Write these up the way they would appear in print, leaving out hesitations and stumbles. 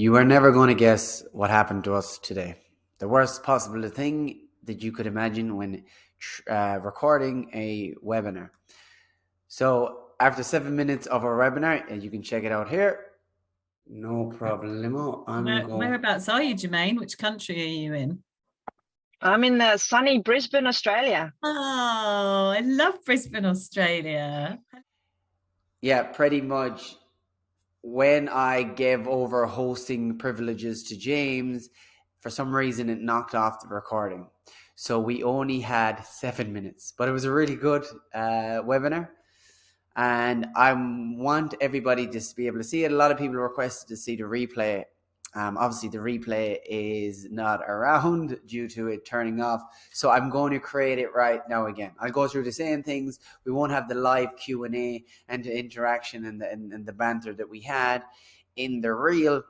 You are never going to guess what happened to us today. The worst possible thing that you could imagine when recording a webinar. So after 7 minutes of our webinar, and you can check it out here. No problemo. Whereabouts are you, Jermaine? Which country are you in? I'm in the sunny Brisbane, Australia. Oh, I love Brisbane, Australia. Yeah, pretty much. When I gave over hosting privileges to James, for some reason it knocked off the recording. So we only had 7 minutes, but it was a really good webinar. And I want everybody just to be able to see it. A lot of people requested to see the replay. Obviously, the replay is not around due to it turning off. So I'm going to create it right now again. I'll go through the same things. We won't have the live Q&A and the interaction and the banter that we had in the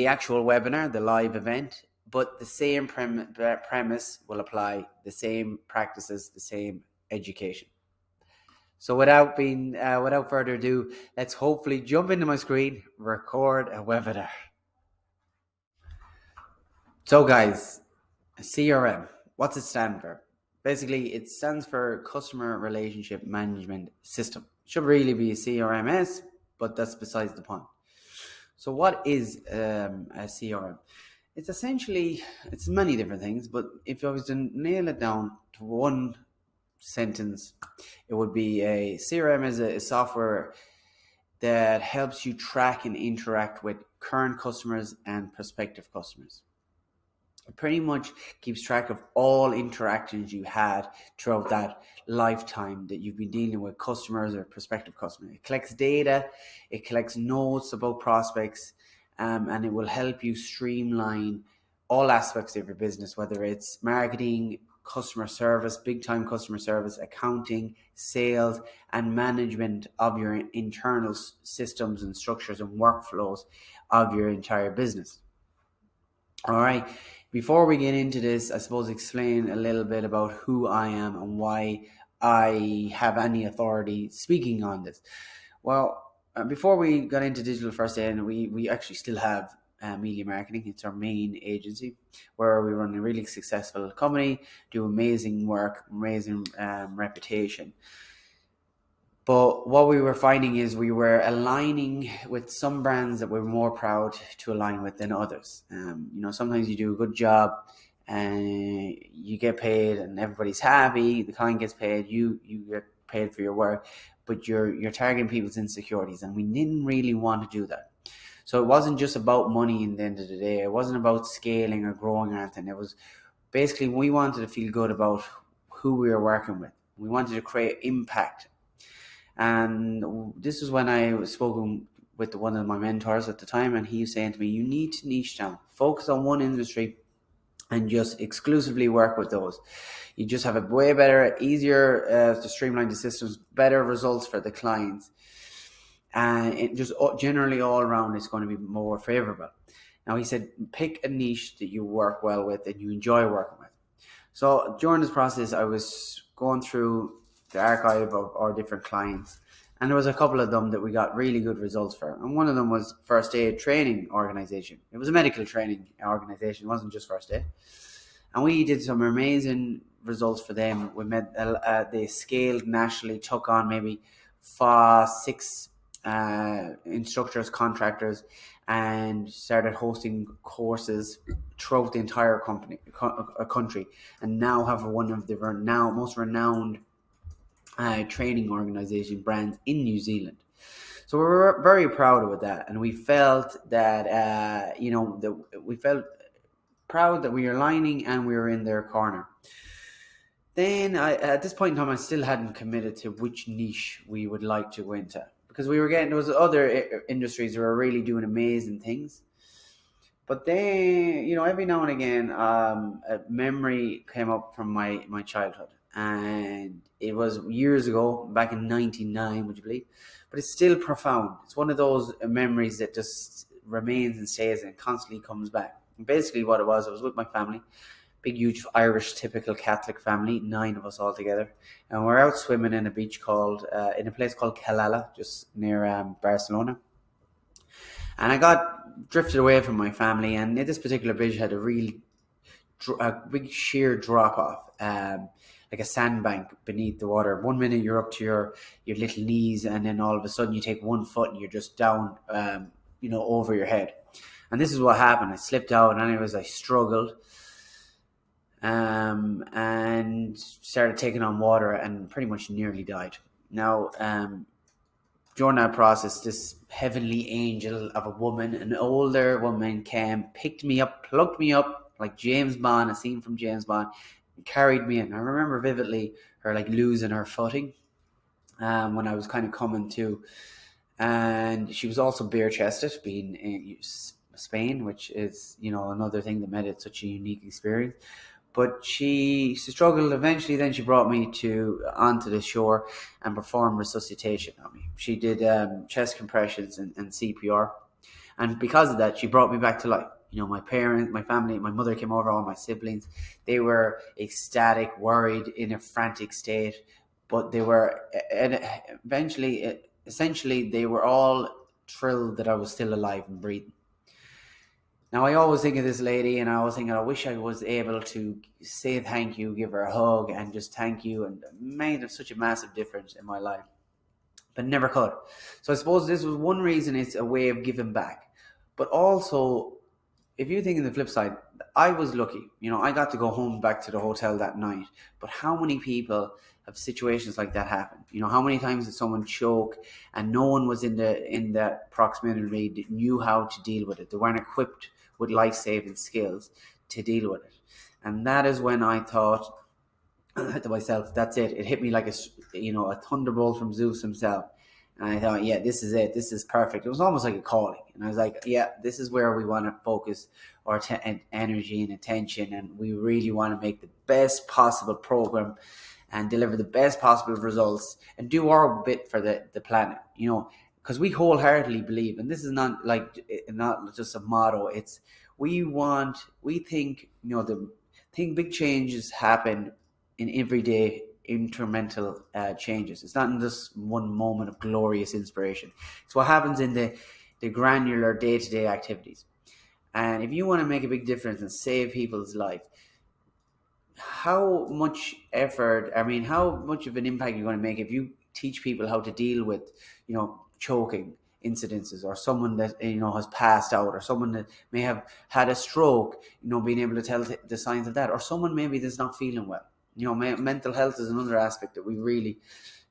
actual webinar, the live event. But the same premise will apply, the same practices, the same education. So without further ado, let's hopefully jump into my screen, record a webinar. So guys, CRM, what's it stand for? Basically, it stands for Customer Relationship Management System. It should really be a CRMS, but that's besides the point. So what is a CRM? It's essentially, it's many different things, but if I was to nail it down to one sentence, it would be a CRM is a software that helps you track and interact with current customers and prospective customers. It pretty much keeps track of all interactions you had throughout that lifetime that you've been dealing with customers or prospective customers. It collects data, it collects notes about prospects, and it will help you streamline all aspects of your business, whether it's marketing, customer service, big time customer service, accounting, sales, and management of your internal systems and structures and workflows of your entire business. All right. Before we get into this, I suppose explain a little bit about who I am and why I have any authority speaking on this. Well, before we got into digital first aid, we actually still have media marketing. It's our main agency where we run a really successful company, do amazing work, amazing reputation. But what we were finding is we were aligning with some brands that we're more proud to align with than others. Sometimes you do a good job and you get paid and everybody's happy, the client gets paid, you get paid for your work, but you're targeting people's insecurities, and we didn't really want to do that. So it wasn't just about money in the end of the day. It wasn't about scaling or growing or anything. It was basically we wanted to feel good about who we were working with. We wanted to create impact. And this was when I was spoken with one of my mentors at the time, and he was saying to me, you need to niche down, focus on one industry and just exclusively work with those. You just have a way better, easier to streamline the systems, better results for the clients. And it just generally all around it's going to be more favorable. Now he said, pick a niche that you work well with and you enjoy working with. So during this process, I was going through the archive of our different clients, and there was a couple of them that we got really good results for. And one of them was first aid training organization. It was a medical training organization. It wasn't just first aid. And we did some amazing results for them. We met, they scaled nationally, took on maybe 6 instructors, contractors, and started hosting courses throughout the entire country, and now have one of the most renowned training organization brands in New Zealand. So we're very proud of that, and we felt that we felt proud that we were aligning and we were in their corner. Then at this point in time, I still hadn't committed to which niche we would like to go into, because there was other industries that were really doing amazing things. But then, every now and again, a memory came up from my childhood, and it was years ago, back in 1999, would you believe? But it's still profound. It's one of those memories that just remains and stays and constantly comes back. And basically what it was, I was with my family, big, huge Irish, typical Catholic family, 9 of us all together. And we're out swimming in a beach in a place called Kalala, just near Barcelona. And I got drifted away from my family, and this particular bridge had a big sheer drop off, like a sandbank beneath the water. 1 minute you're up to your little knees, and then all of a sudden you take 1 foot and you're just down, over your head. And this is what happened. I slipped out, and I struggled, and started taking on water, and pretty much nearly died. Now, during that process, this heavenly angel of a woman, an older woman, came, picked me up, plucked me up like James Bond, a scene from James Bond, carried me in. I remember vividly her like losing her footing when I was kind of coming to. And she was also bare-chested, being in Spain, which is, another thing that made it such a unique experience. But she struggled. Eventually, then she brought me onto the shore and performed resuscitation on me. She did chest compressions and CPR. And because of that, she brought me back to life. My parents, my family, my mother came over, all my siblings. They were ecstatic, worried, in a frantic state. But they were, and essentially, they were all thrilled that I was still alive and breathing. Now, I always think of this lady, and I always think, I wish I was able to say thank you, give her a hug, and just thank you, and it made such a massive difference in my life. But never could. So I suppose this was one reason it's a way of giving back. But also, if you think of the flip side, I was lucky. I got to go home back to the hotel that night. But how many people have situations like that happen? How many times did someone choke and no one was in that proximity that knew how to deal with it? They weren't equipped with life-saving skills to deal with it. And that is when I thought to myself, that's it. It hit me like a thunderbolt from Zeus himself. And I thought, yeah, this is it. This is perfect. It was almost like a calling. And I was like, yeah, this is where we want to focus our energy and attention. And we really want to make the best possible program and deliver the best possible results and do our bit for the planet, because we wholeheartedly believe, and this is not just a motto. It's we think big changes happen in everyday incremental changes. It's not in just one moment of glorious inspiration. It's what happens in the granular day-to-day activities. And if you want to make a big difference and save people's life, how much how much of an impact you're going to make if you teach people how to deal with, choking incidences, or someone that, has passed out, or someone that may have had a stroke, being able to tell the signs of that, or someone maybe that's not feeling well. Mental health is another aspect that we really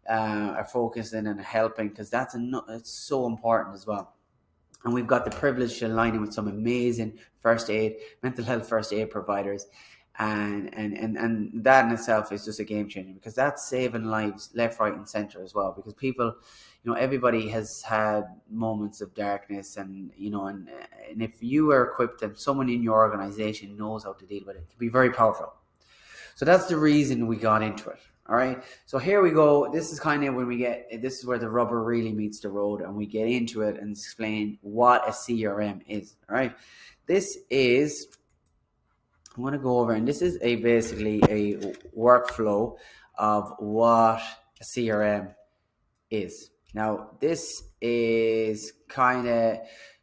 are focusing and helping, because it's so important as well. And we've got the privilege to align in with some amazing mental health first aid providers. And that in itself is just a game changer, because that's saving lives left, right, and center as well. Because people, everybody has had moments of darkness, and if you are equipped and someone in your organization knows how to deal with it, it can be very powerful. So that's the reason we got into it. All right. So here we go. This is kind of this is where the rubber really meets the road, and we get into it and explain what a CRM is. All right. I'm going to go over, and this is basically a workflow of what a CRM is. Now, this is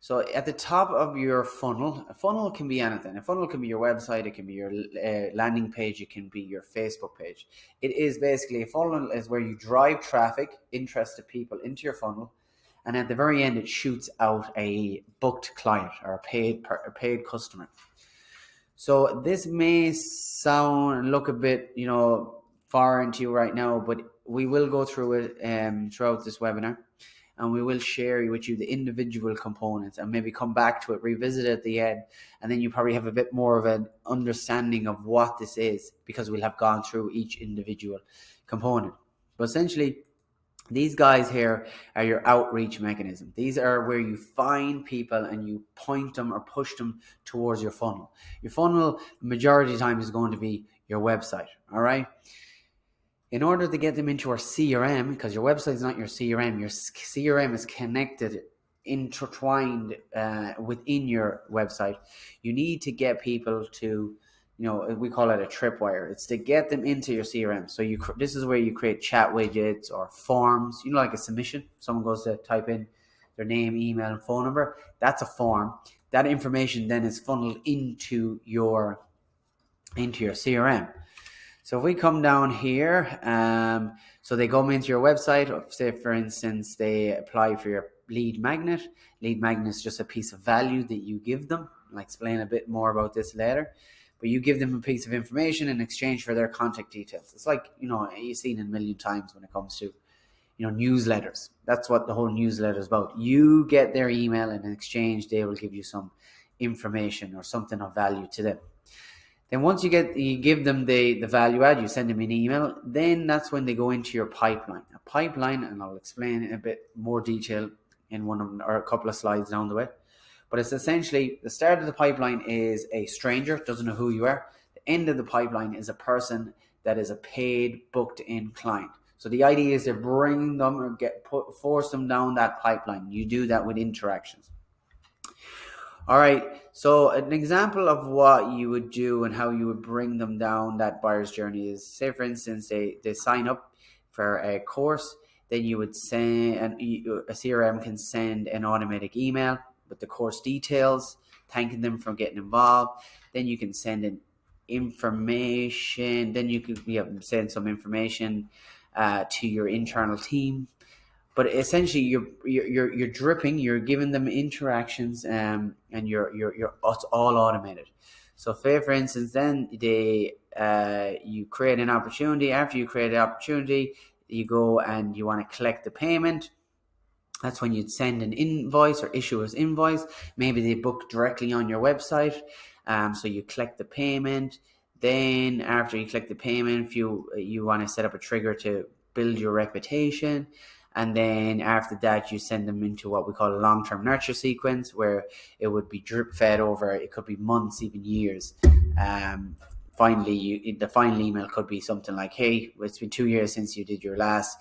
so at the top of your funnel. A funnel can be anything. A funnel can be your website, it can be your landing page, it can be your Facebook page. It is basically, a funnel is where you drive traffic, interested people into your funnel, and at the very end it shoots out a booked client or a paid customer. So this may sound and look a bit, foreign to you right now, but we will go through it throughout this webinar, and we will share with you the individual components, and maybe come back to it, revisit it at the end, and then you probably have a bit more of an understanding of what this is, because we'll have gone through each individual component. But essentially, these guys here are your outreach mechanism. These are where you find people and you point them or push them towards your funnel. Your funnel, the majority of the time, is going to be your website. All right. In order to get them into our CRM, because your website is not your CRM is connected, intertwined within your website. You need to get people to, we call it a tripwire. It's to get them into your CRM. So this is where you create chat widgets or forms, like a submission. Someone goes to type in their name, email, and phone number. That's a form. That information then is funneled into your CRM. So if we come down here, so they come into your website, say for instance, they apply for your lead magnet. Lead magnet is just a piece of value that you give them. I'll explain a bit more about this later. But you give them a piece of information in exchange for their contact details. It's like, you've seen it a million times when it comes to, newsletters. That's what the whole newsletter is about. You get their email, and in exchange, they will give you some information or something of value to them. Then once you give them the value add, you send them an email, then that's when they go into your pipeline. A pipeline, and I'll explain in a bit more detail in one of or a couple of slides down the way. But it's essentially the start of the pipeline is a stranger, doesn't know who you are. The end of the pipeline is a person that is a paid, booked in client. So the idea is to bring them or force them down that pipeline. You do that with interactions. All right, so an example of what you would do and how you would bring them down that buyer's journey is, say for instance, they sign up for a course, then you would send, a CRM can send an automatic email with the course details, thanking them for getting involved. Then you can send an information, then you could send some information to your internal team. But essentially, you're dripping. You're giving them interactions, and it's all automated. So, say for instance, then you create an opportunity. After you create an opportunity, you go and you want to collect the payment. That's when you'd send an invoice or issue as invoice. Maybe they book directly on your website. So you collect the payment. Then after you collect the payment, if you want to set up a trigger to build your reputation. And then after that, you send them into what we call a long-term nurture sequence, where it would be drip fed over. It could be months, even years. Finally, the final email could be something like, "Hey, it's been 2 years since you did your last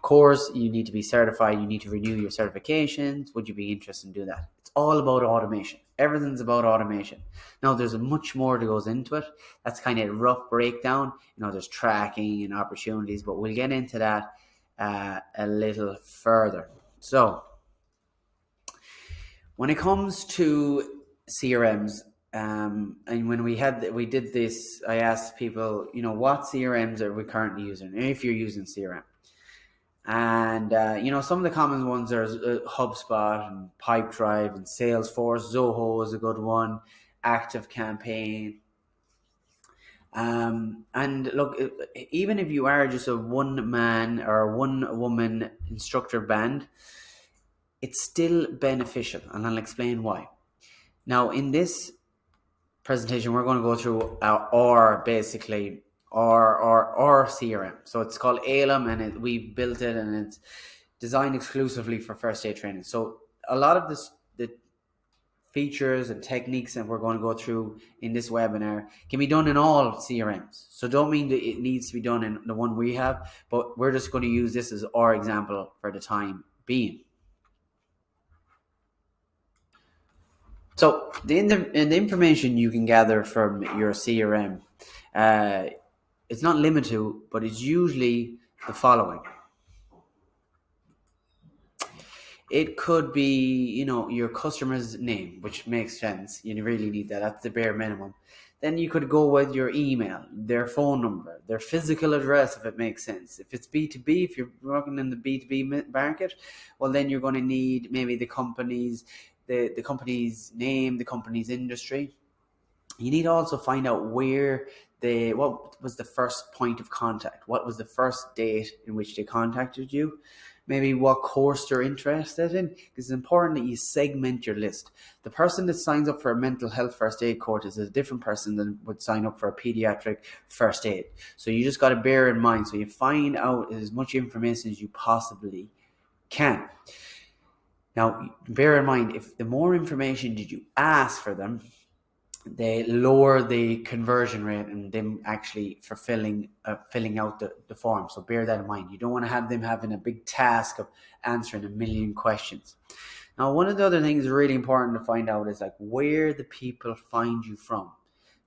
course. You need to be certified. You need to renew your certifications. Would you be interested in doing that?" It's all about automation. Everything's about automation. Now, there's much more that goes into it. That's kind of a rough breakdown. There's tracking and opportunities, but we'll get into that a little further. So when it comes to CRMs, and when we did this, I asked people, what CRMs are we currently using, if you're using CRM. And some of the common ones are HubSpot and Pipedrive and Salesforce. Zoho is a good one, ActiveCampaign. And look, even if you are just a one-man or one-woman instructor band, it's still beneficial, and I'll explain why. Now, in this presentation, we're going to go through our CRM. So it's called Alum, and we built it, and it's designed exclusively for first aid training. So a lot of the features and techniques that we're going to go through in this webinar can be done in all CRMs. So don't mean that it needs to be done in the one we have, but we're just going to use this as our example for the time being. So the information you can gather from your CRM, it's not limited to, but it's usually the following. It could be, your customer's name, which makes sense. You really need that. That's the bare minimum. Then you could go with your email, their phone number, their physical address, if it makes sense. If it's B2B, if you're working in the B2B market, well, then you're going to need maybe the company's name, the company's industry. You need to also find out what was the first point of contact? What was the first date in which they contacted you? Maybe what course they're interested in. It's important that you segment your list. The person that signs up for a mental health first aid course is a different person than would sign up for a pediatric first aid. So you just got to bear in mind. So you find out as much information as you possibly can. Now, bear in mind, if the more information that you ask for them, they lower the conversion rate and them actually filling out the form. So bear that in mind. You don't want to have them having a big task of answering a million questions. Now, one of the other things really important to find out is where the people find you from.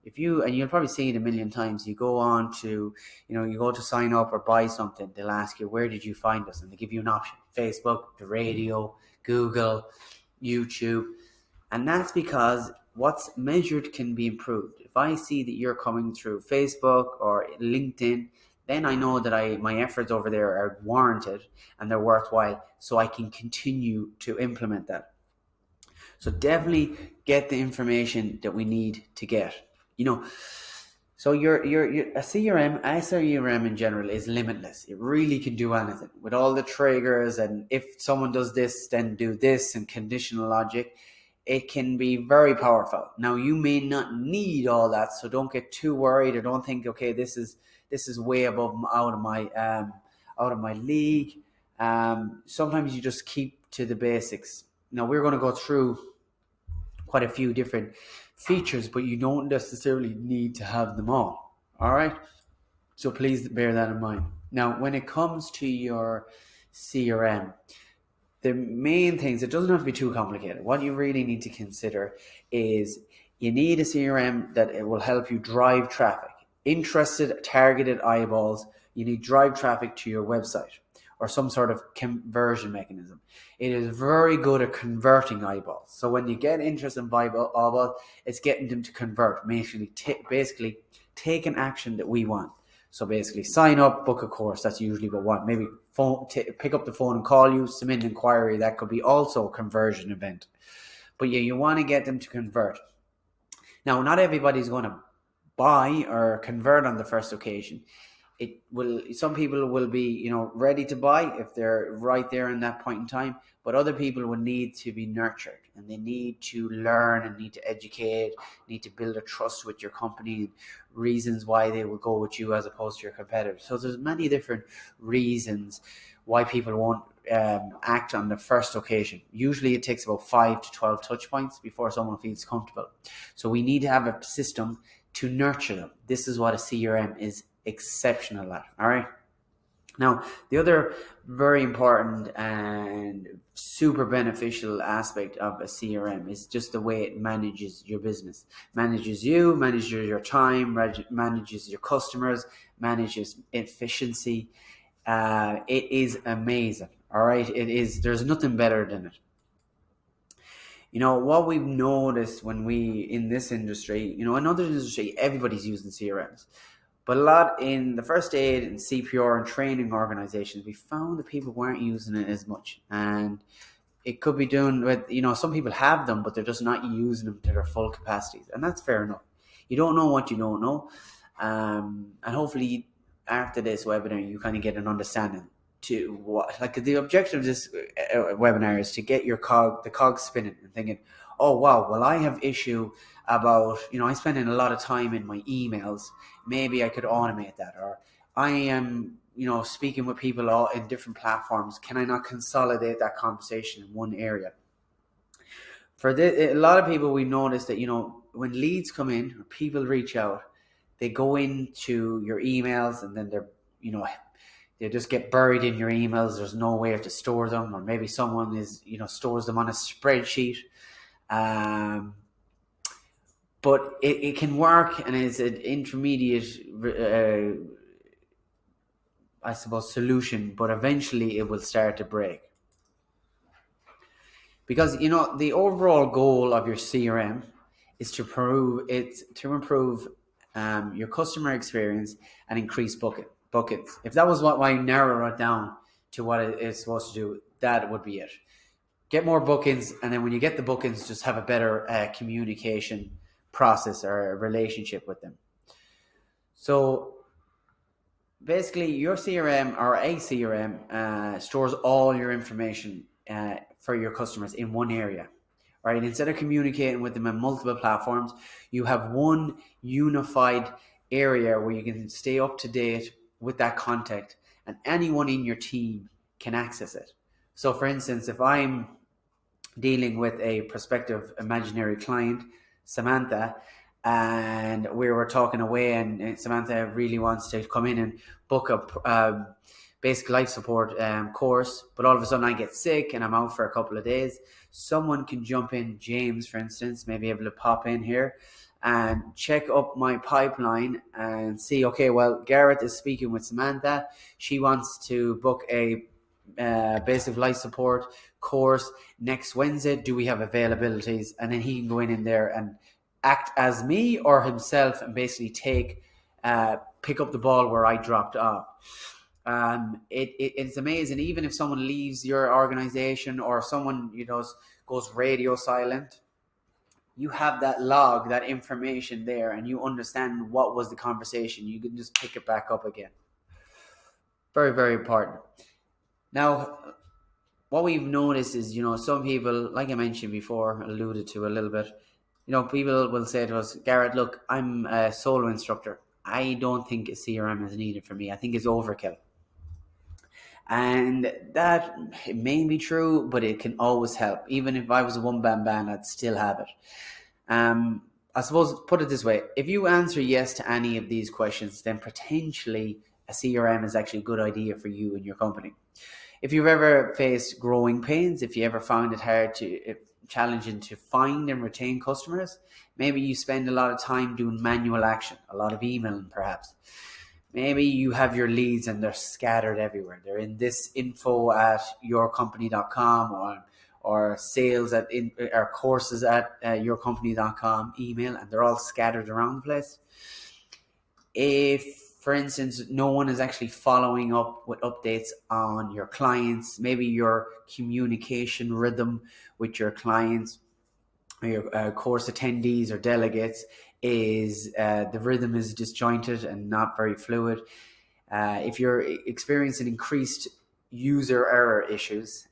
And you'll probably see it a million times, you go on to, you go to sign up or buy something, they'll ask you, where did you find us? And they give you an option, Facebook, the radio, Google, YouTube. And that's because what's measured can be improved. If I see that you're coming through Facebook or LinkedIn, then I know that my efforts over there are warranted and they're worthwhile, so I can continue to implement that. So definitely get the information that we need to get. So your a CRM in general is limitless. It really can do anything with all the triggers, and if someone does this, then do this, and conditional logic. It can be very powerful. Now, you may not need all that, so don't get too worried, or don't think, okay, this is way above, out of my league. Sometimes you just keep to the basics. Now, we're going to go through quite a few different features, but you don't necessarily need to have them all. All right, so please bear that in mind. Now, when it comes to your CRM, the main things, it doesn't have to be too complicated. What you really need to consider is you need a CRM that it will help you drive traffic. Interested, targeted eyeballs. You need drive traffic to your website or some sort of conversion mechanism. It is very good at converting eyeballs. So when you get interested in eyeballs, it's getting them to convert, basically take an action that we want. So basically sign up, book a course. That's usually what we want. Maybe pick up the phone and call you, submit an inquiry. That could be also a conversion event. But yeah, you want to get them to convert. Now, not everybody's going to buy or convert on the first occasion. Some people will be, ready to buy if they're right there in that point in time, but other people will need to be nurtured, and they need to learn and need to educate, need to build a trust with your company, reasons why they will go with you as opposed to your competitors. So there's many different reasons why people won't act on the first occasion. Usually it takes about 5 to 12 touch points before someone feels comfortable. So we need to have a system to nurture them. This is what a CRM is exceptional at. All right. Now, the other very important and super beneficial aspect of a CRM is just the way it manages your business, manages your time, manages your customers, manages efficiency. It is amazing. All right. It is. There's nothing better than it. What we've noticed in this industry, in other industry, everybody's using CRMs. But a lot in the first aid and CPR and training organizations, we found that people weren't using it as much. And it could be done with, some people have them, but they're just not using them to their full capacities. And that's fair enough. You don't know what you don't know. And hopefully after this webinar, you kind of get an understanding to what, the objective of this webinar is to get the cog spinning and thinking, oh, wow, well, I have issue about, I spend a lot of time in my emails. Maybe I could automate that. Or I am, speaking with people all in different platforms. Can I not consolidate that conversation in one area? For a lot of people, we notice that, when leads come in or people reach out, they go into your emails and then they just get buried in your emails. There's nowhere to store them, or maybe someone stores them on a spreadsheet. But it can work, and is an intermediate, solution. But eventually, it will start to break, because the overall goal of your CRM is to improve your customer experience and increase buckets. If that was what I narrow it down to what it is supposed to do, that would be it. Get more bookings, and then when you get the bookings, just have a better communication process or a relationship with them. So basically, your CRM or a CRM stores all your information for your customers in one area. Right? Instead of communicating with them on multiple platforms, you have one unified area where you can stay up to date with that contact, and anyone in your team can access it. So for instance, if I'm dealing with a prospective imaginary client, Samantha, and we were talking away, and Samantha really wants to come in and book a basic life support course, but all of a sudden I get sick and I'm out for a couple of days. Someone can jump in, James, for instance, maybe able to pop in here and check up my pipeline and see, okay, well, Gareth is speaking with Samantha. She wants to book a basic life support course next Wednesday. Do we have availabilities? And then he can go in there and act as me or himself and basically pick up the ball where I dropped off. It's amazing. Even if someone leaves your organization or someone goes radio silent, you have that log, that information there, and you understand what was the conversation. You can just pick it back up again. Very, very important. Now, what we've noticed is, some people, like I mentioned before, alluded to a little bit, people will say to us, Garrett, look, I'm a solo instructor. I don't think a CRM is needed for me. I think it's overkill. And that it may be true, but it can always help. Even if I was a one-man band, I'd still have it. I suppose, put it this way, if you answer yes to any of these questions, then potentially a CRM is actually a good idea for you and your company. If you've ever faced growing pains, if you ever found it challenging to find and retain customers, maybe you spend a lot of time doing manual action, a lot of emailing perhaps. Maybe you have your leads and they're scattered everywhere. They're in this info at yourcompany.com or sales or courses at yourcompany.com email, and they're all scattered around the place. If, for instance, no one is actually following up with updates on your clients, maybe your communication rhythm with your clients or your course attendees or delegates is the rhythm is disjointed and not very fluid. If you're experiencing increased user error issues,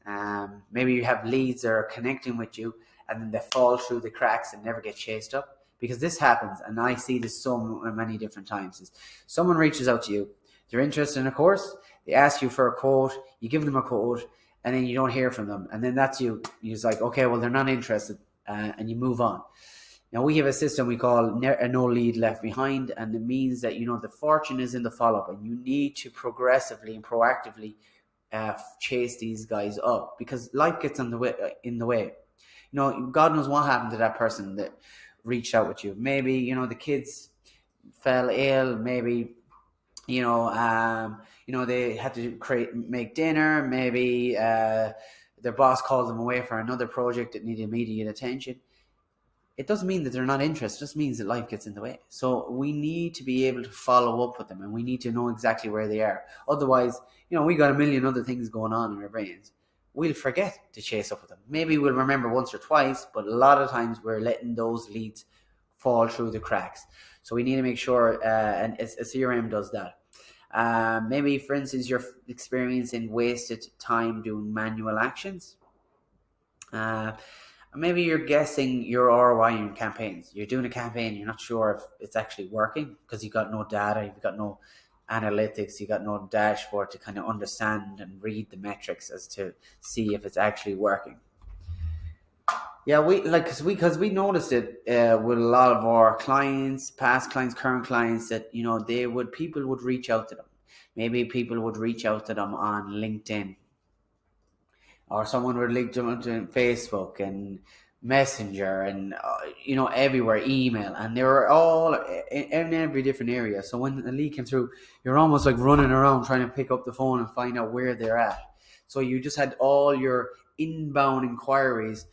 maybe you have leads that are connecting with you and then they fall through the cracks and never get chased up. Because this happens, and I see this so many different times, is someone reaches out to you, they're interested in a course, they ask you for a quote, you give them a quote, and then you don't hear from them, and then that's you. You're like, okay, well, they're not interested, and you move on. Now, we have a system we call a no lead left behind, and it means that, the fortune is in the follow-up, and you need to progressively and proactively chase these guys up, because life gets in the way. God knows what happened to that person that reached out with you. Maybe the kids fell ill. Maybe they had to make dinner. Maybe their boss called them away for another project that needed immediate attention. It doesn't mean that they're not interested. It just means that life gets in the way. So we need to be able to follow up with them, and we need to know exactly where they are. Otherwise, we got a million other things going on in our brains. We'll forget to chase up with them. Maybe we'll remember once or twice, but a lot of times we're letting those leads fall through the cracks. So we need to make sure, and a CRM does that. Maybe, for instance, you're experiencing wasted time doing manual actions. Maybe you're guessing your ROI in campaigns. You're doing a campaign, you're not sure if it's actually working because you've got no data, you've got no analytics, you got no dashboard to kind of understand and read the metrics as to see if it's actually working. Yeah, because we noticed it with a lot of our clients, past clients, current clients, that people would reach out to them. Maybe people would reach out to them on LinkedIn, or someone would link them to Facebook and Messenger and everywhere, email, and they were all in every different area. So when the lead came through, you're almost like running around trying to pick up the phone and find out where they're at. So you just had all your inbound inquiries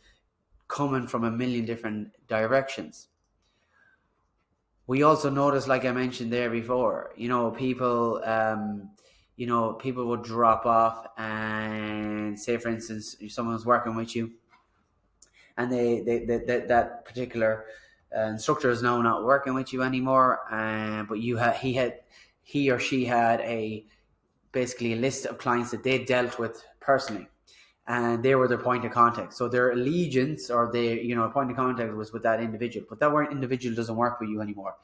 coming from a million different directions. We also noticed, like I mentioned there before, people would drop off, and say, for instance, if someone's working with you and that particular instructor is now not working with you anymore, but he or she had basically a list of clients that they dealt with personally, and they were their point of contact. So their allegiance or their point of contact was with that individual, but that individual doesn't work with you anymore.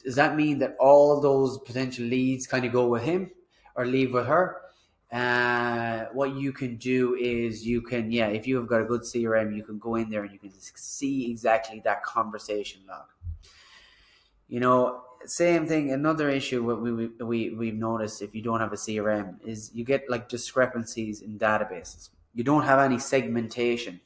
Does that mean that all those potential leads kind of go with him or leave with her? What you can do is if you have got a good CRM, you can go in there and you can see exactly that conversation log. Same thing. Another issue we've noticed if you don't have a CRM is you get like discrepancies in databases. You don't have any segmentation.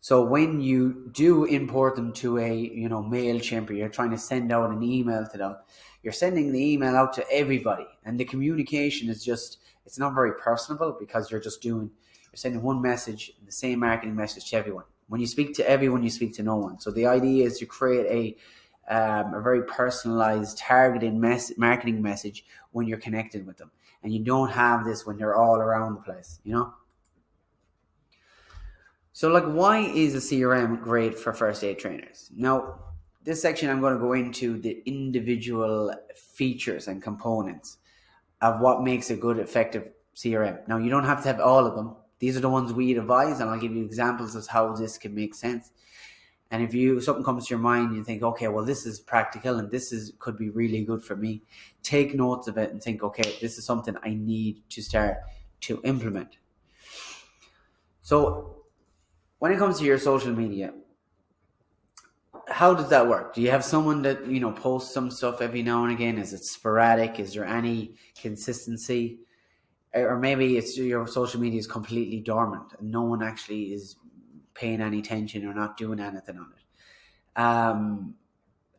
So when you do import them to a MailChimp, or you're trying to send out an email to them, you're sending the email out to everybody, and the communication is just it's not very personable because you're sending one message, the same marketing message to everyone. When you speak to everyone, you speak to no one. So the idea is to create a very personalized, targeted marketing message when you're connected with them. And you don't have this when they're all around the place, you know? So like, why is a CRM great for first aid trainers? Now, this section I'm going to go into the individual features and components of what makes a good, effective CRM. Now, you don't have to have all of them. These are the ones we advise, and I'll give you examples of how this can make sense. And if something comes to your mind, you think, okay, well, this is practical and could be really good for me. Take notes of it and think, okay, this is something I need to start to implement. So when it comes to your social media, how does that work? Do you have someone that, posts some stuff every now and again? Is it sporadic? Is there any consistency? Or maybe your social media is completely dormant and no one actually is paying any attention or not doing anything on it.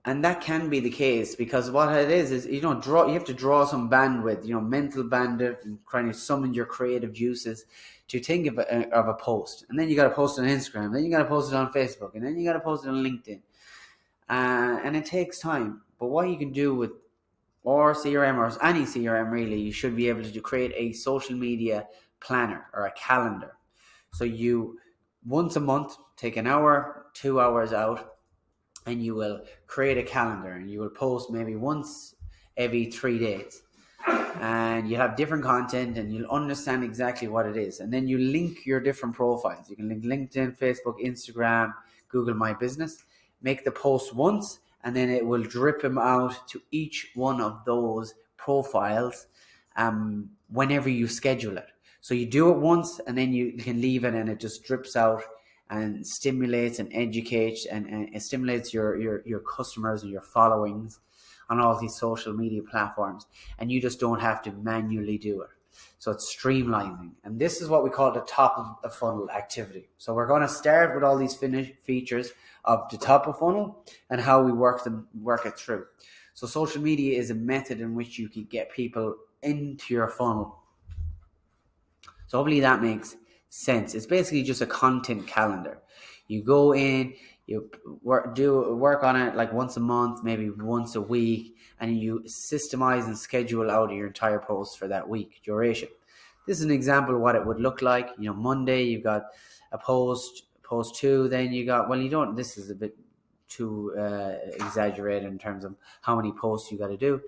And that can be the case, because what it is you have to draw some bandwidth, mental bandwidth, and trying to summon your creative juices to think of a post. And then you got to post it on Instagram, then you got to post it on Facebook, and then you got to post it on LinkedIn. And it takes time. But what you can do with or CRM, or any CRM really, you should be able to create a social media planner or a calendar. So you, once a month, take an hour, 2 hours out, and you will create a calendar, and you will post maybe once every 3 days. And you have different content, and you'll understand exactly what it is. And then you link your different profiles. You can link LinkedIn, Facebook, Instagram, Google My Business. Make the post once, and then it will drip them out to each one of those profiles whenever you schedule it. So you do it once, and then you can leave it, and it just drips out and stimulates and educates and it stimulates your customers and your followings on all these social media platforms. And you just don't have to manually do it. So it's streamlining. And this is what we call the top of the funnel activity. So we're going to start with all these features of the top of funnel and how we work it through. So social media is a method in which you can get people into your funnel. So hopefully that makes sense. It's basically just a content calendar. You go in, you work on it like once a month, maybe once a week, and you systemize and schedule out your entire post for that week duration. This is an example of what it would look like. Monday you've got a post 2, then you got, this is a bit too exaggerated in terms of how many posts you got to do,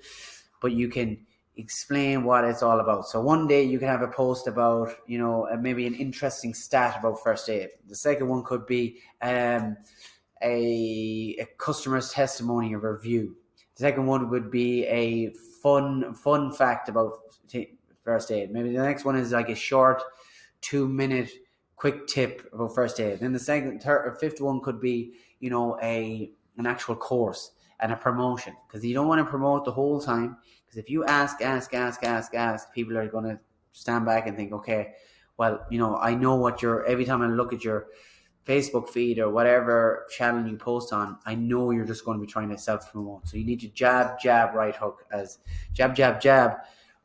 but you can explain what it's all about. So one day you can have a post about, maybe an interesting stat about first aid. The second one could be a customer's testimony or review. The second one would be a fun fact about first aid. Maybe the next one is like a short 2-minute quick tip about first aid. Then the second, third, or fifth one could be, an actual course and a promotion, because you don't want to promote the whole time. Because if you ask, people are going to stand back and think, okay, well, I know every time I look at your Facebook feed or whatever channel you post on, I know you're just going to be trying to self-promote. So you need to jab, right hook, as jab,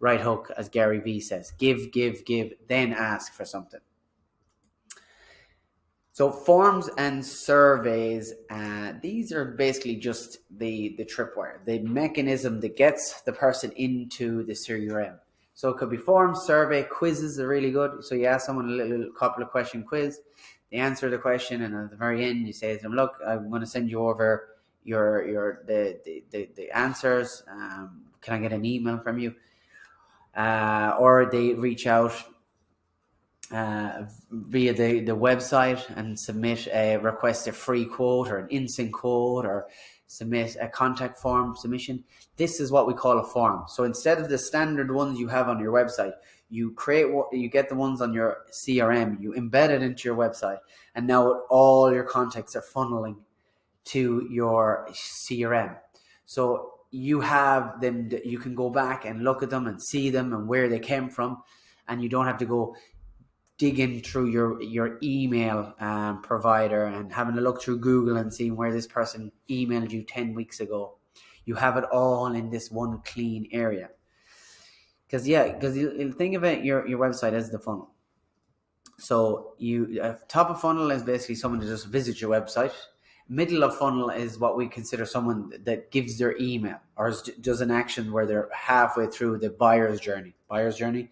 right hook, as Gary Vee says. Give, then ask for something. So forms and surveys, these are basically just the tripwire, the mechanism that gets the person into the CRM. So it could be forms, survey, quizzes are really good. So you ask someone a couple of question quiz, they answer the question, and at the very end you say to them, look, I'm going to send you over the answers. Can I get an email from you? Or they reach out via the website and request a free quote or an instant quote, or submit a contact form submission. This is what we call a form. So instead of the standard ones you have on your website, you get the ones on your CRM, you embed it into your website, and now all your contacts are funneling to your CRM. So you have them, you can go back and look at them and see them and where they came from, and you don't have to go digging through your email provider and having a look through Google and seeing where this person emailed you 10 weeks ago. You have it all in this one clean area. Because you think of it, your website as the funnel. So top of funnel is basically someone to just visit your website. Middle of funnel is what we consider someone that gives their email or does an action where they're halfway through the buyer's journey. Buyer's journey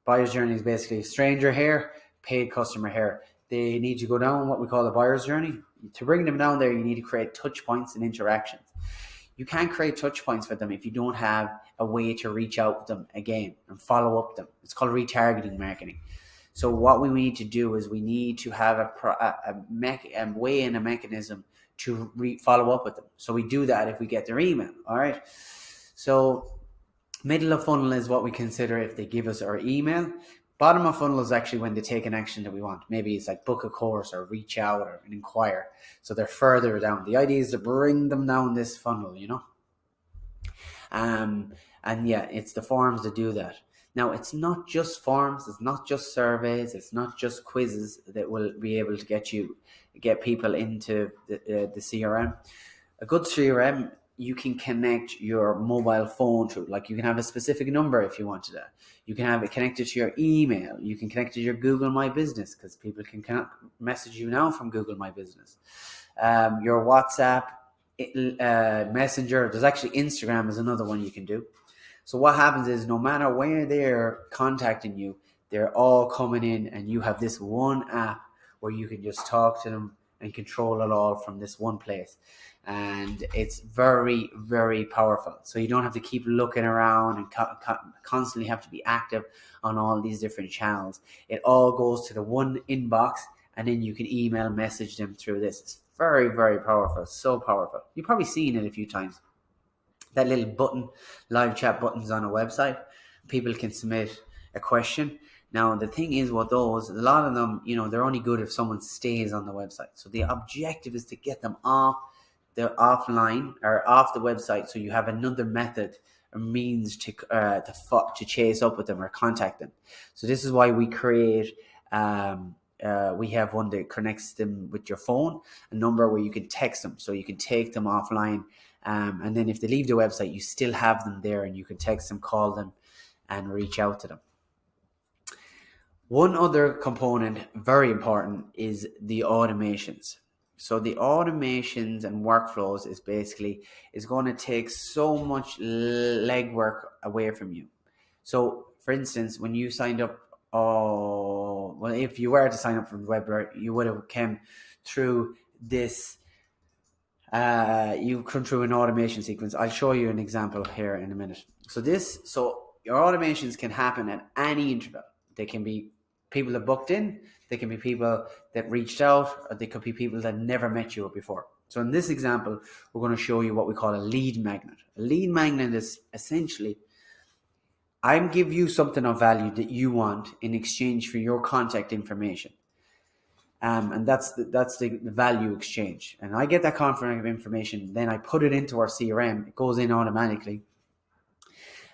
is basically stranger here, paid customer here. They need to go down what we call the buyer's journey. To bring them down there, you need to create touch points and interactions. You can't create touch points for them if you don't have a way to reach out to them again and follow up them. It's called retargeting marketing. So what we need to do is we need to have a way and a mechanism to follow up with them. So we do that if we get their email. All right. So middle of funnel is what we consider if they give us our email. Bottom of funnel is actually when they take an action that we want. Maybe it's like book a course or reach out or inquire. So they're further down. The idea is to bring them down this funnel, And yeah, it's the forms that do that. Now, it's not just forms, it's not just surveys, it's not just quizzes that will be able to get people into the CRM. A good CRM, you can connect your mobile phone to, like you can have a specific number if you wanted that. You can have it connected to your email. You can connect it to your Google My Business because people can message you now from Google My Business. Your WhatsApp, Messenger, there's actually Instagram is another one you can do. So what happens is no matter where they're contacting you, they're all coming in and you have this one app where you can just talk to them and control it all from this one place. And it's very, very powerful. So you don't have to keep looking around and constantly have to be active on all these different channels. It all goes to the one inbox and then you can email, message them through this. It's very, very powerful. So powerful. You've probably seen it a few times. That little button, live chat buttons on a website, people can submit a question. Now, the thing is with those, a lot of them, they're only good if someone stays on the website. So the objective is to get them offline or off the website so you have another method or means to chase up with them or contact them. So this is why we create, we have one that connects them with your phone, a number where you can text them so you can take them offline. And then if they leave the website, you still have them there and you can text them, call them, and reach out to them. One other component, very important, is the automations. So the automations and workflows is going to take so much legwork away from you. So, for instance, when you signed up, if you were to sign up for the web, you would have come through this. You come through an automation sequence. I'll show you an example here in a minute. So your automations can happen at any interval. They can be people that booked in, they can be people that reached out, or they could be people that never met you before. So in this example, we're going to show you what we call a lead magnet. A lead magnet is essentially, I'm give you something of value that you want in exchange for your contact information. And that's the value exchange. And I get that contact information, then I put it into our CRM. It goes in automatically.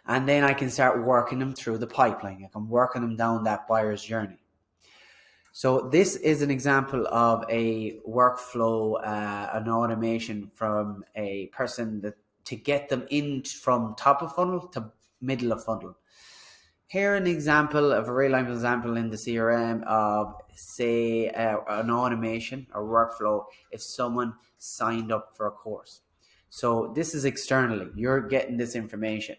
And then I can start working them through the pipeline. I can work them down that buyer's journey. So this is an example of a workflow, an automation from a person to get them in from top of funnel to middle of funnel. Here an example of a real life example in the CRM of, say, an automation or workflow if someone signed up for a course. So this is externally, you're getting this information.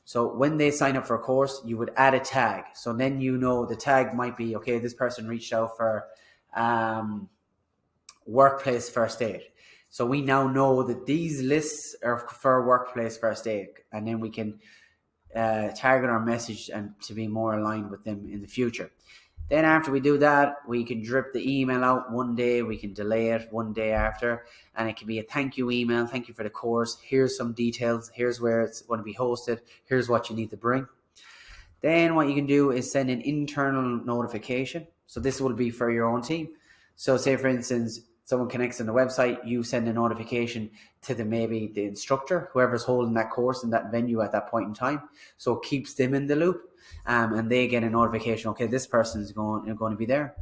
So when they sign up for a course, you would add a tag. So then the tag might be, okay, this person reached out for workplace first aid. So we now know that these lists are for workplace first aid, and then we can target our message and to be more aligned with them in the future. Then after we do that, we can drip the email out one day, we can delay it one day after, and it can be a thank you email. Thank you for the course. Here's some details. Here's where it's going to be hosted. Here's what you need to bring. Then what you can do is send an internal notification. So this will be for your own team. So say for instance, someone connects on the website, you send a notification to maybe the instructor, whoever's holding that course in that venue at that point in time. So it keeps them in the loop. And they get a notification, okay, this person is going to be there.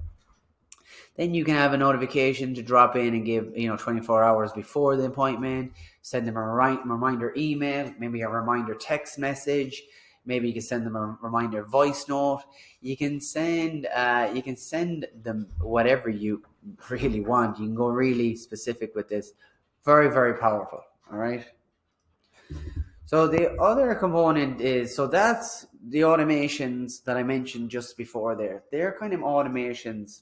Then you can have a notification to drop in and give 24 hours before the appointment, send them a reminder email, maybe a reminder text message, Maybe you can send them a reminder voice note. You can send them whatever you really want. You can go really specific with this. Very, very powerful. All right. So the other component is, so that's the automations that I mentioned just before there. They're kind of automations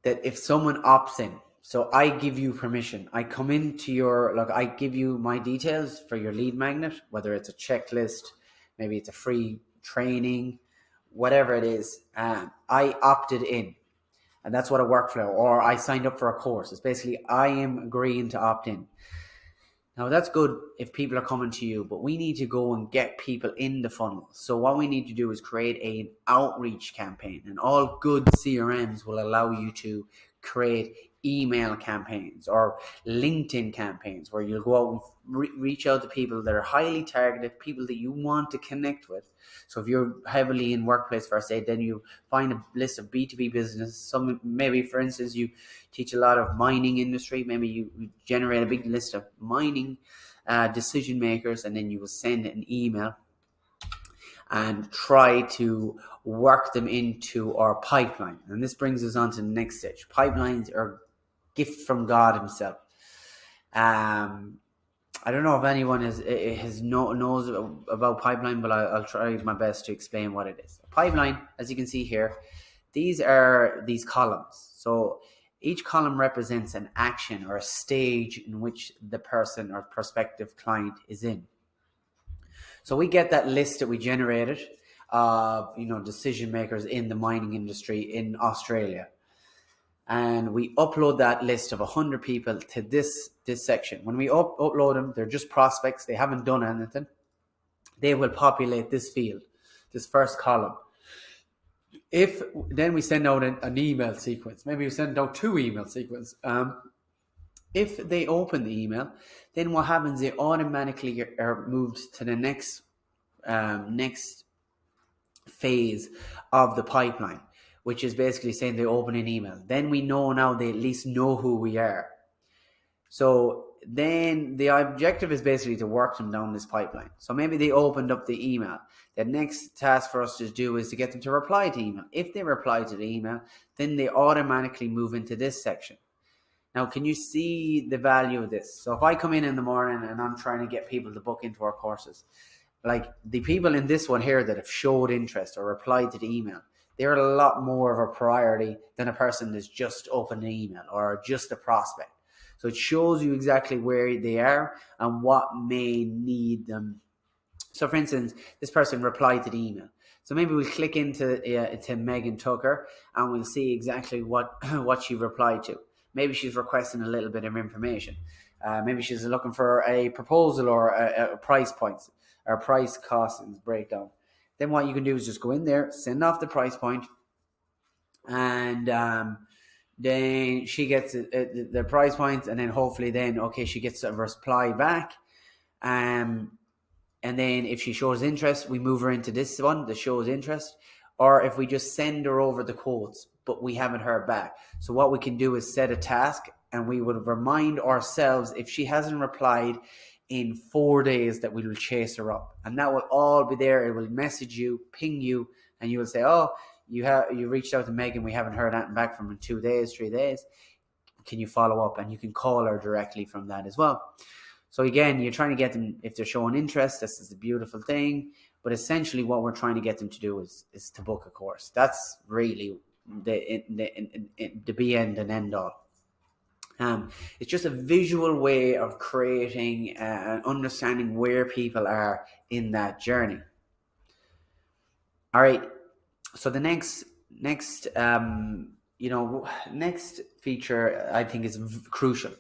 that if someone opts in, so I give you permission, I come into I give you my details for your lead magnet, whether it's a checklist, maybe it's a free training, whatever it is, I opted in. And that's what a workflow, or I signed up for a course. It's basically I am agreeing to opt in. Now that's good if people are coming to you, but we need to go and get people in the funnel. So what we need to do is create an outreach campaign, and all good CRMs will allow you to create email campaigns or LinkedIn campaigns where you'll go out and reach out to people that are highly targeted, people that you want to connect with. So if you're heavily in workplace first aid, then you find a list of B2B businesses. Some, maybe for instance, you teach a lot of mining industry. Maybe you generate a big list of mining decision makers, and then you will send an email and try to work them into our pipeline. And this brings us on to the next stage. Pipelines are gift from God himself. I don't know if anyone knows about pipeline, but I'll try my best to explain what it is. A pipeline, as you can see here, these are these columns. So each column represents an action or a stage in which the person or prospective client is in. So we get that list that we generated of decision makers in the mining industry in Australia. And we upload that list of 100 people to this section. When we upload them, they're just prospects. They haven't done anything. They will populate this field, this first column. Then we send out an email sequence. Maybe we send out 2 email sequences. If they open the email, then what happens? They automatically are moved to the next phase of the pipeline, which is basically saying they open an email. Then we know now they at least know who we are. So then the objective is basically to work them down this pipeline. So maybe they opened up the email. The next task for us to do is to get them to reply to email. If they reply to the email, then they automatically move into this section. Now, can you see the value of this? So if I come in the morning and I'm trying to get people to book into our courses, like the people in this one here that have showed interest or replied to the email, they're a lot more of a priority than a person that's just opened an email or just a prospect. So it shows you exactly where they are and what may need them. So for instance, this person replied to the email. So maybe we'll click into Megan Tucker and we'll see exactly what she replied to. Maybe she's requesting a little bit of information. Maybe she's looking for a proposal or a price points or price costings breakdown. Then what you can do is just go in there, send off the price point, and then she gets the price points, and then hopefully then, she gets a reply back. And then if she shows interest, we move her into this one that shows interest. Or if we just send her over the quotes, but we haven't heard back. So what we can do is set a task, and we would remind ourselves if she hasn't replied in 4 days that we will chase her up. And that will all be there. It will message you, ping you, and you will say, you reached out to Megan, we haven't heard anything back from her in 2 days, 3 days. Can you follow up? And you can call her directly from that as well. So again, you're trying to get them, if they're showing interest, this is the beautiful thing. But essentially what we're trying to get them to do is to book a course. That's really the be end and end all. It's just a visual way of creating and understanding where people are in that journey. All right. So the next feature I think is crucial.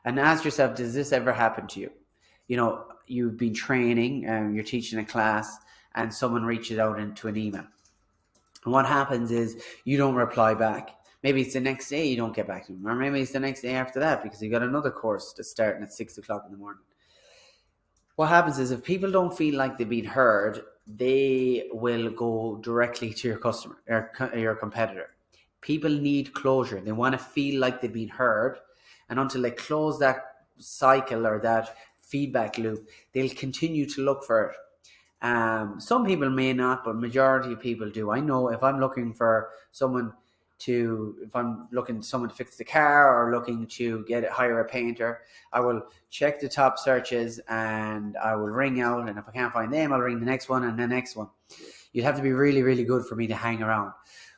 And ask yourself, does this ever happen to you? You've been training and you're teaching a class and someone reaches out into an email. And what happens is you don't reply back. Maybe it's the next day you don't get back to them. Or maybe it's the next day after that because you got another course that's starting at 6 o'clock in the morning. What happens is if people don't feel like they've been heard, they will go directly to your customer or your competitor. People need closure. They want to feel like they've been heard. And until they close that cycle or that feedback loop, they'll continue to look for it. Some people may not, but majority of people do. I know if I'm looking for someone if I'm looking for someone to fix the car or looking to hire a painter, I will check the top searches and I will ring out. And if I can't find them, I'll ring the next one and the next one. You'd have to be really, really good for me to hang around.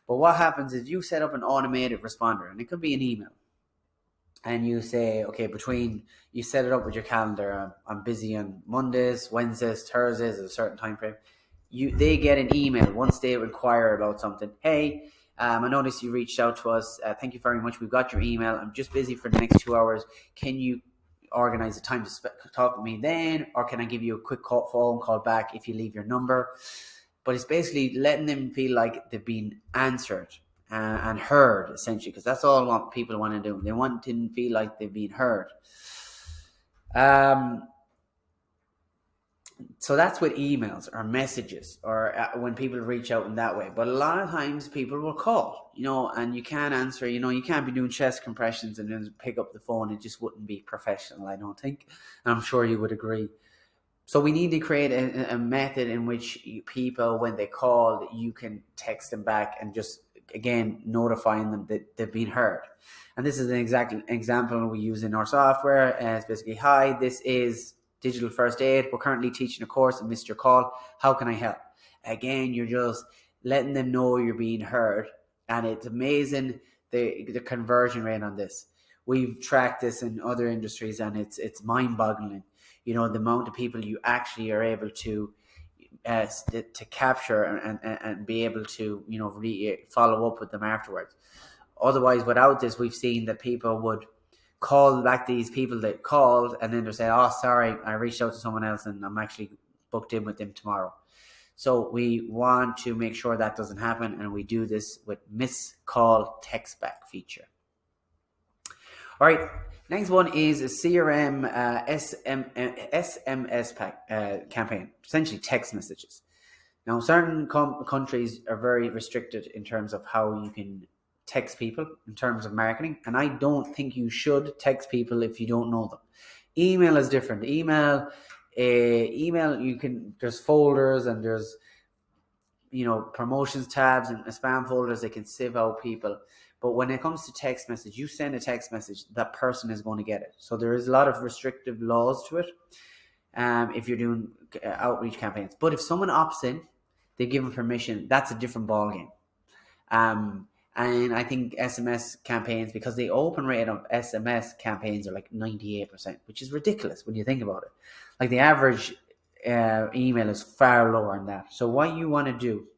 But what happens is you set up an automated responder, and it could be an email. And you say, okay, you set it up with your calendar. I'm busy on Mondays, Wednesdays, Thursdays at a certain time frame. They get an email once they inquire about something. Hey, I noticed you reached out to us. Thank you very much. We've got your email. I'm just busy for the next 2 hours. Can you organize a time to talk with me then? Or can I give you a quick phone call back if you leave your number? But it's basically letting them feel like they've been answered and heard, essentially, because that's all what people want to do. They want to feel like they've been heard. So that's with emails or messages or when people reach out in that way. But a lot of times people will call, and you can't answer. You can't be doing chest compressions and then pick up the phone. It just wouldn't be professional, I don't think. And I'm sure you would agree. So we need to create a method in which people, when they call, you can text them back and just, again, notifying them that they've been heard. And this is an exact example we use in our software. It's basically, hi, this is Digital First Aid. We're currently teaching a course and missed your call. How can I help? Again, you're just letting them know you're being heard. And it's amazing the conversion rate on this. We've tracked this in other industries and it's mind-boggling. The amount of people you actually are able to capture and be able to follow up with them afterwards. Otherwise, without this, we've seen that people would call back these people that called and then they'll say, oh, sorry, I reached out to someone else and I'm actually booked in with them tomorrow. So we want to make sure that doesn't happen, and we do this with miss call text back feature. All right, next one is a CRM SMS campaign, essentially text messages. Now, certain countries are very restricted in terms of how you can text people in terms of marketing, and I don't think you should text people if you don't know them. Email is different. Email there's folders and there's promotions tabs and spam folders that can sieve out people. But when it comes to text message, you send a text message, that person is going to get it. So there is a lot of restrictive laws to it if you're doing outreach campaigns. But if someone opts in, they give them permission, that's a different ballgame. And I think SMS campaigns, because the open rate of SMS campaigns are like 98%, which is ridiculous when you think about it. Like the average email is far lower than that. So what you want to do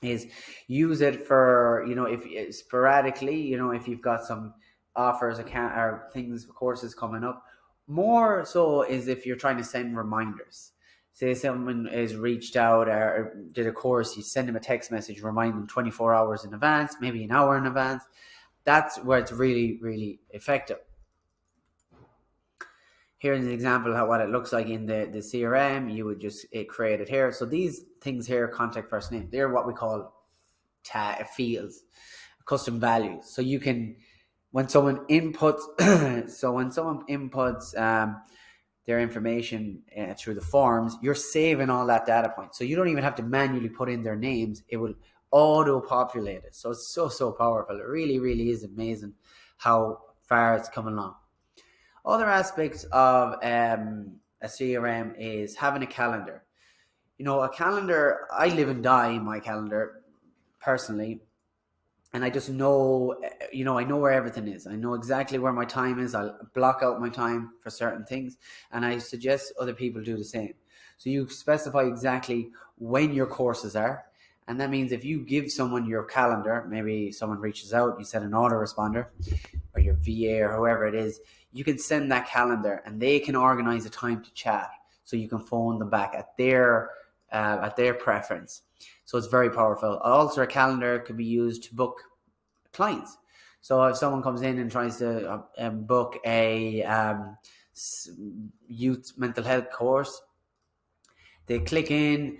is use it for, if sporadically, if you've got some offers or things, courses coming up. More so is if you're trying to send reminders. Say someone is reached out or did a course, you send them a text message, remind them 24 hours in advance, maybe an hour in advance. That's where it's really, really effective. Here's an example of what it looks like in the CRM. You would just create it here. So these things here, contact first name, they're what we call fields, custom values. So you can, when someone inputs, their information through the forms, you're saving all that data point. So you don't even have to manually put in their names. It will auto-populate it. So it's so powerful. It really, really is amazing how far it's come along. Other aspects of a CRM is having a calendar. A calendar, I live and die in my calendar personally. And I just know, I know where everything is. I know exactly where my time is. I'll block out my time for certain things. And I suggest other people do the same. So you specify exactly when your courses are. And that means if you give someone your calendar, maybe someone reaches out, you set an autoresponder or your VA or whoever it is, you can send that calendar and they can organize a time to chat. So you can phone them back at their preference. So it's very powerful. Also, a calendar can be used to book clients. So if someone comes in and tries to book a youth mental health course, they click in,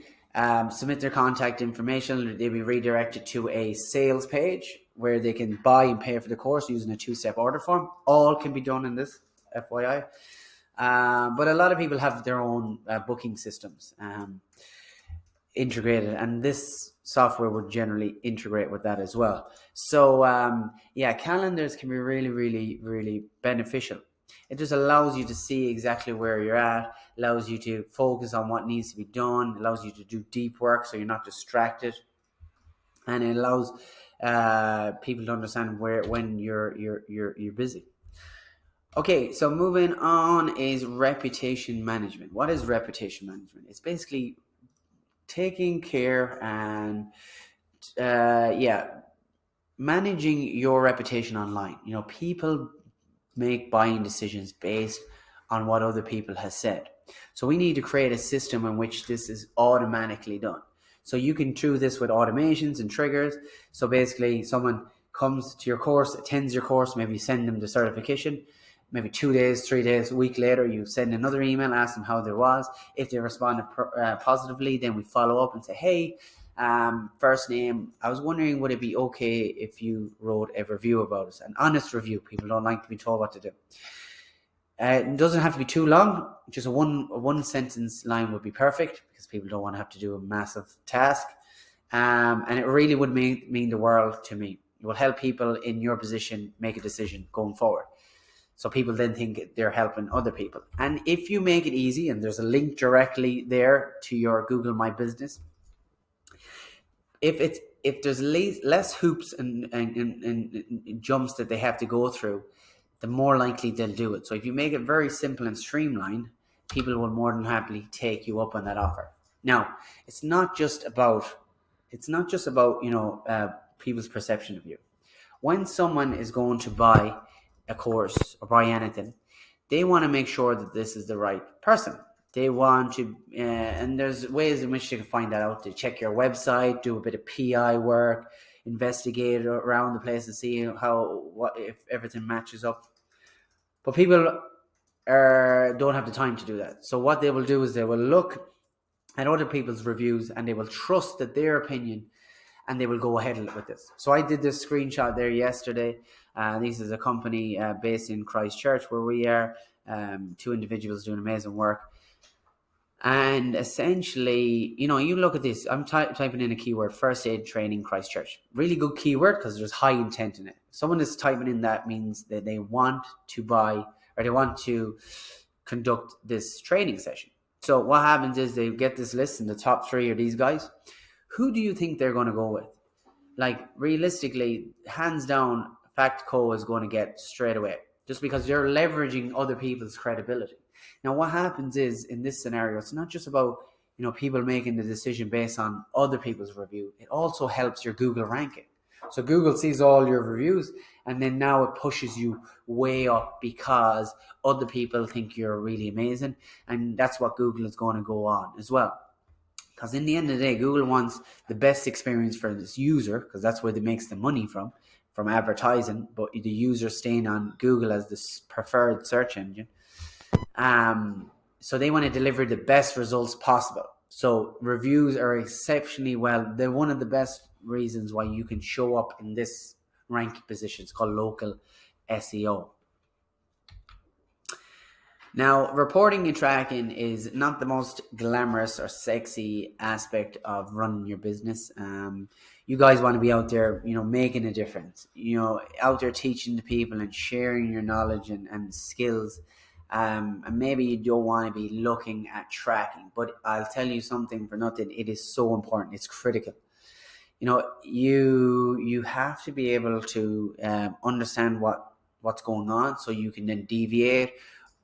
submit their contact information, they'll be redirected to a sales page where they can buy and pay for the course using a 2-step order form. All can be done in this, FYI. But a lot of people have their own booking systems integrated, and this software would generally integrate with that as well. So calendars can be really, really, really beneficial. It just allows you to see exactly where you're at, allows you to focus on what needs to be done, allows you to do deep work so you're not distracted, and it allows people to understand when you're busy. Okay, so moving on is reputation management. What is reputation management? It's basically taking care and managing your reputation online. People make buying decisions based on what other people have said. So we need to create a system in which this is automatically done. So you can do this with automations and triggers. So basically someone comes to your course, attends your course, maybe you send them the certification, maybe 2 days, 3 days, a week later, you send another email, ask them how there was. If they responded positively, then we follow up and say, hey, first name, I was wondering, would it be okay if you wrote a review about us? An honest review. People don't like to be told what to do. It doesn't have to be too long. Just a one sentence line would be perfect, because people don't want to have to do a massive task. And it really would mean the world to me. It will help people in your position make a decision going forward. So people then think they're helping other people. And if you make it easy, and there's a link directly there to your Google My Business, if there's less hoops and jumps that they have to go through, the more likely they'll do it. So if you make it very simple and streamlined, people will more than happily take you up on that offer. Now, it's not just about people's perception of you. When someone is going to buy a course or buy anything, they want to make sure that this is the right person. They want to, and there's ways in which you can find that out. To check your website, do a bit of PI work, investigate around the place and see if everything matches up. But people don't have the time to do that. So what they will do is they will look at other people's reviews, and they will trust that their opinion, and they will go ahead with this. So I did this screenshot there yesterday. This is a company based in Christchurch, where we are, 2 individuals doing amazing work. And essentially, you look at this. I'm typing in a keyword, first aid training Christchurch. Really good keyword, because there's high intent in it. Someone is typing in that means that they want to buy, or they want to conduct this training session. So what happens is they get this list, and the top 3 are these guys. Who do you think they're going to go with? Like, realistically, hands down, FactCo is going to get straight away, just because they're leveraging other people's credibility. Now, what happens is, in this scenario, it's not just about people making the decision based on other people's review. It also helps your Google ranking. So Google sees all your reviews, and then now it pushes you way up, because other people think you're really amazing, and that's what Google is going to go on as well. Because in the end of the day, Google wants the best experience for this user, because that's where they makes the money from advertising, but the user staying on Google as the preferred search engine. So they want to deliver the best results possible. So reviews are exceptionally well. They're one of the best reasons why you can show up in this ranking position. It's called local SEO. Now, reporting and tracking is not the most glamorous or sexy aspect of running your business. You guys want to be out there, making a difference, out there teaching the people and sharing your knowledge and skills. And maybe you don't want to be looking at tracking, but I'll tell you something for nothing. It is so important. It's critical. You have to be able to understand what's going on, so you can then deviate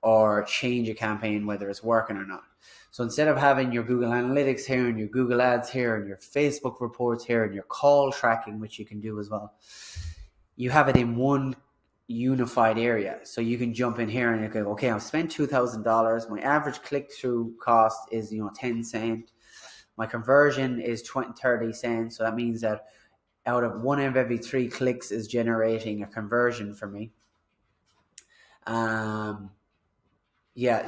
or change a campaign, whether it's working or not. So instead of having your Google Analytics here and your Google Ads here and your Facebook reports here and your call tracking, which you can do as well, you have it in one unified area. So you can jump in here and you go, okay, I've spent $2,000. My average click-through cost is 10 cents. My conversion is 30 cents. So that means that out of 1 of every 3 clicks is generating a conversion for me.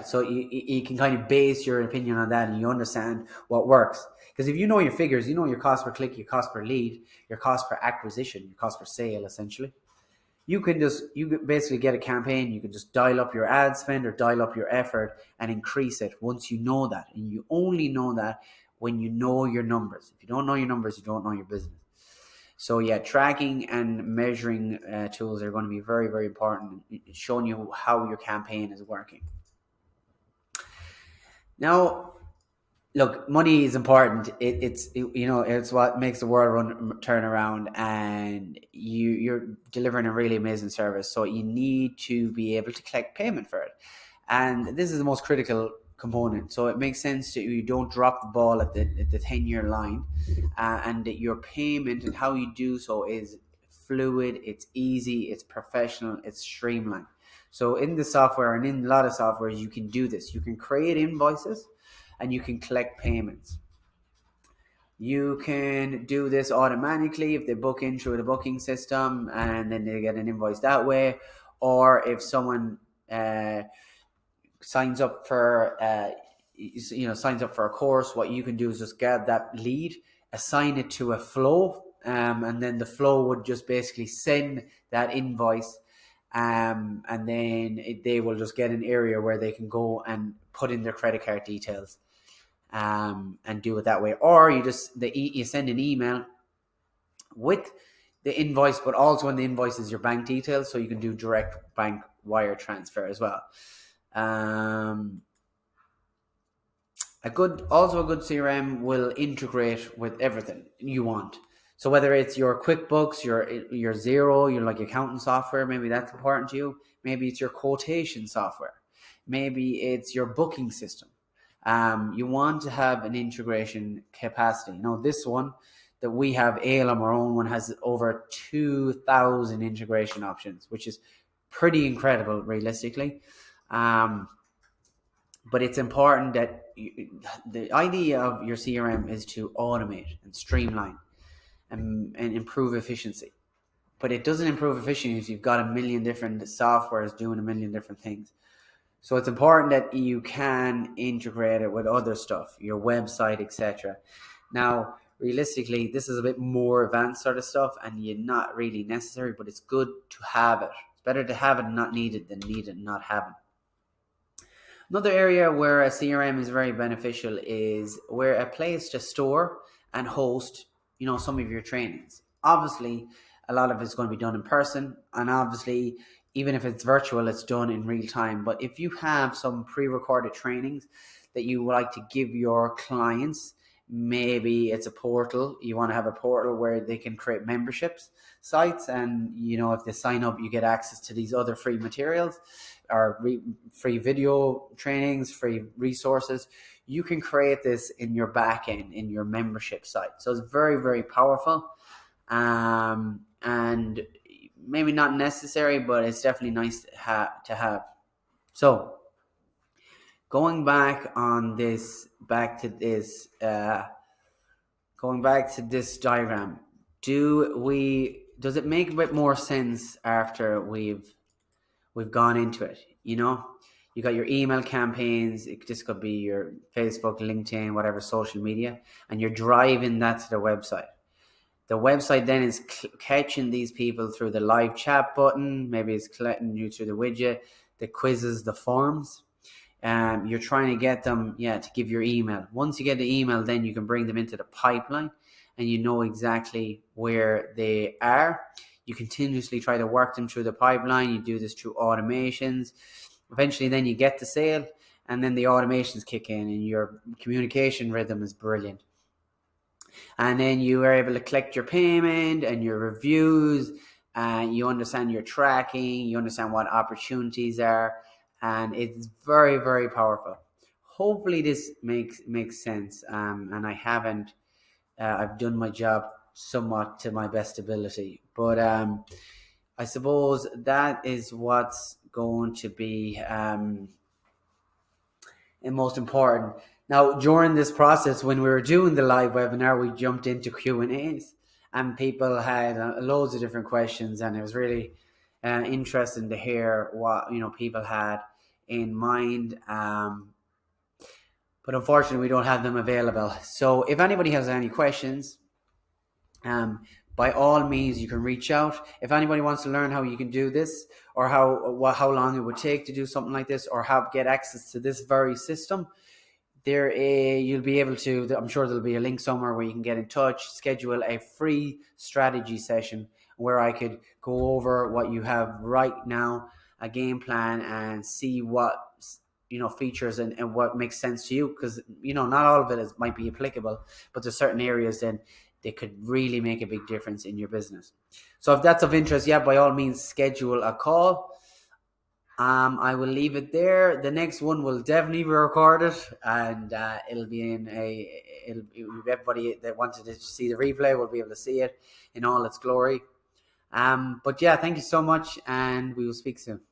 So you can kind of base your opinion on that, and you understand what works. Because if you know your figures, your cost per click, your cost per lead, your cost per acquisition, your cost per sale, essentially, you basically get a campaign. You can just dial up your ad spend or dial up your effort and increase it once you know that. And you only know that when you know your numbers. If you don't know your numbers, you don't know your business. So yeah, tracking and measuring tools are going to be very, very important. It's showing you how your campaign is working. Now, look, money is important. It's what makes the world turn around, and you're delivering a really amazing service. So you need to be able to collect payment for it, and this is the most critical component. So it makes sense that you don't drop the ball at the 10-year line, and that your payment and how you do so is fluid, it's easy, it's professional, it's streamlined. So in the software and in a lot of softwares, you can do this. You can create invoices and you can collect payments. You can do this automatically if they book in through the booking system and then they get an invoice that way. Or if someone signs up for a course, what you can do is just get that lead, assign it to a flow, and then the flow would just basically send that invoice, and then they will just get an area where they can go and put in their credit card details, and do it that way. Or you send an email with the invoice, but also in the invoice is your bank details, so you can do direct bank wire transfer as well. A good CRM will integrate with everything you want. So whether it's your QuickBooks, your Xero, your accounting software, maybe that's important to you. Maybe it's your quotation software. Maybe it's your booking system. You want to have an integration capacity. Now, this one that we have, ALM, our own one, has over 2,000 integration options, which is pretty incredible, realistically. But it's important that the idea of your CRM is to automate and streamline and improve efficiency. But it doesn't improve efficiency if you've got a million different softwares doing a million different things. So it's important that you can integrate it with other stuff, your website, etc. Now, realistically, this is a bit more advanced sort of stuff and you're not really necessary, but it's good to have it. It's better to have it and not need it than need it and not have it. Another area where a CRM is very beneficial is where a place to store and host, some of your trainings. Obviously, a lot of it's going to be done in person, and obviously, even if it's virtual, it's done in real time. But if you have some pre-recorded trainings that you would like to give your clients, maybe it's a portal. You want to have a portal where they can create memberships sites, and if they sign up, you get access to these other free materials or free video trainings, free resources. You can create this in your back end, in your membership site. So it's very, very powerful, and maybe not necessary, but it's definitely nice to have. So going back to this diagram, does it make a bit more sense after we've gone into it? You got your email campaigns. This could be your Facebook, LinkedIn, whatever social media, and you're driving that to the website. The website then is catching these people through the live chat button. Maybe it's collecting you through the widget, the quizzes, the forms. You're trying to get them, to give your email. Once you get the email, then you can bring them into the pipeline, and you know exactly where they are. You continuously try to work them through the pipeline. You do this through automations. Eventually, then you get the sale, and then the automations kick in, and your communication rhythm is brilliant. And then you are able to collect your payment and your reviews, and you understand your tracking, you understand what opportunities are, and it's very, very powerful. Hopefully this makes sense, and I've done my job somewhat to my best ability, but I suppose that is what's going to be most important. Now, during this process, when we were doing the live webinar, we jumped into Q&As, and people had loads of different questions, and it was really interesting to hear what people had in mind. But unfortunately, we don't have them available. So if anybody has any questions, by all means, you can reach out. If anybody wants to learn how you can do this, or how long it would take to do something like this, or get access to this very system, you'll be able to. I'm sure there'll be a link somewhere where you can get in touch, schedule a free strategy session where I could go over what you have right now, a game plan, and see what features and what makes sense to you, because not all of it might be applicable, but there's certain areas then they could really make a big difference in your business. So if that's of interest, by all means, schedule a call. I will leave it there. The next one will definitely be recorded, and it'll be everybody that wanted to see the replay will be able to see it in all its glory. But thank you so much, and we will speak soon.